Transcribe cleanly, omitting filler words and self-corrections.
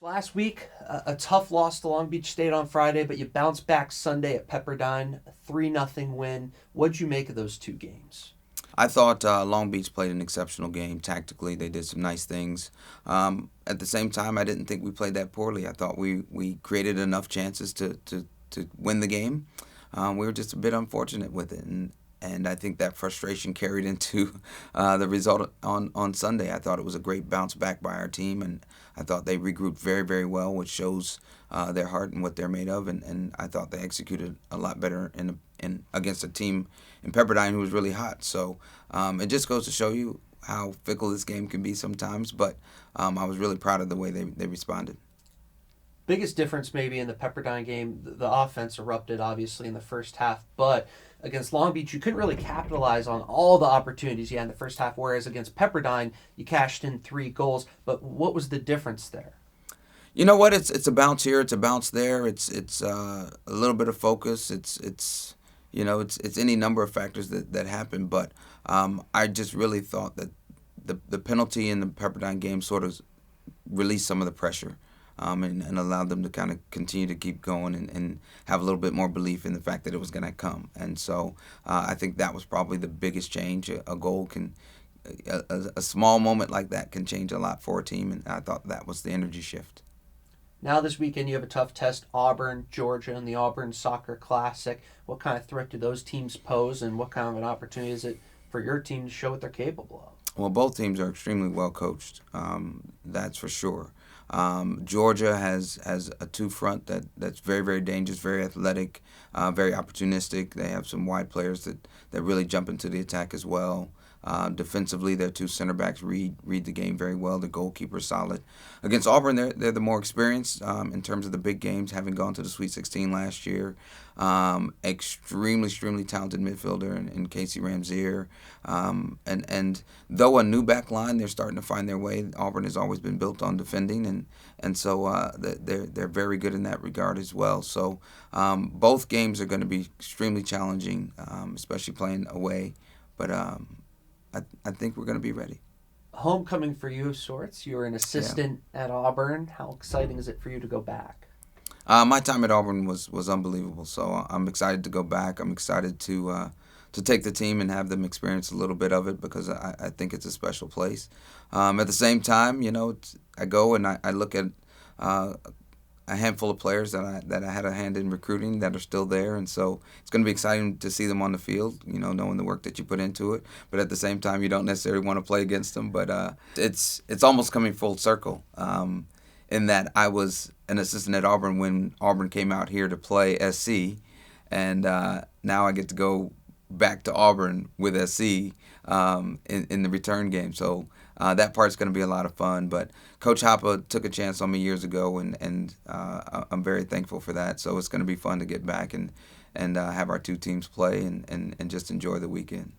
Last week, a tough loss to Long Beach State on Friday, but you bounced back Sunday at Pepperdine, a 3-0 win. What'd you make of those two games? I thought Long Beach played an exceptional game tactically. They did some nice things. At the same time, I didn't think we played that poorly. I thought we created enough chances to win the game. We were just a bit unfortunate with it, and I think that frustration carried into the result on Sunday. I thought it was a great bounce back by our team, and I thought they regrouped very, very well, which shows their heart and what they're made of. And I thought they executed a lot better in against a team in Pepperdine who was really hot. So it just goes to show you how fickle this game can be sometimes. But I was really proud of the way they responded. Biggest difference maybe in the Pepperdine game, the offense erupted obviously in the first half, but against Long Beach, you couldn't really capitalize on all the opportunities you had in the first half, whereas against Pepperdine, you cashed in 3 goals. But what was the difference there? You know what? It's a bounce here. It's a bounce there. It's a little bit of focus. It's any number of factors that happen. But I just really thought that the penalty in the Pepperdine game sort of released some of the pressure. And allowed them to kind of continue to keep going and have a little bit more belief in the fact that it was going to come. And so I think that was probably the biggest change. A goal can, a small moment like that can change a lot for a team, and I thought that was the energy shift. Now this weekend you have a tough test, Auburn, Georgia, and the Auburn Soccer Classic. What kind of threat do those teams pose, and what kind of an opportunity is it for your team to show what they're capable of? Well, both teams are extremely well coached. That's for sure. Georgia has a two front that's very, very dangerous, very athletic, very opportunistic. They have some wide players that really jump into the attack as well. Defensively, their two center backs read the game very well. The goalkeeper's solid. Against Auburn, they're the more experienced in terms of the big games, having gone to the Sweet 16 last year. Extremely talented midfielder in Casey Ramzier. And though a new back line, they're starting to find their way. Auburn has always been built on defending, and so they're very good in that regard as well. So both games are going to be extremely challenging, especially playing away. But I think we're going to be ready. Homecoming for you of sorts. You were an Yeah. assistant at Auburn. How exciting is it for you to go back? My time at Auburn was unbelievable. So I'm excited to go back. I'm excited to take the team and have them experience a little bit of it because I think it's a special place. At the same time, I go and I look at uh, a handful of players that I had a hand in recruiting that are still there, and so it's going to be exciting to see them on the field. Knowing the work that you put into it, but at the same time, you don't necessarily want to play against them. But it's almost coming full circle. In that I was an assistant at Auburn when Auburn came out here to play SC, and now I get to go back to Auburn with SC in the return game. So that part's going to be a lot of fun. But Coach Hoppa took a chance on me years ago, and I'm very thankful for that. So it's going to be fun to get back and have our two teams play and just enjoy the weekend.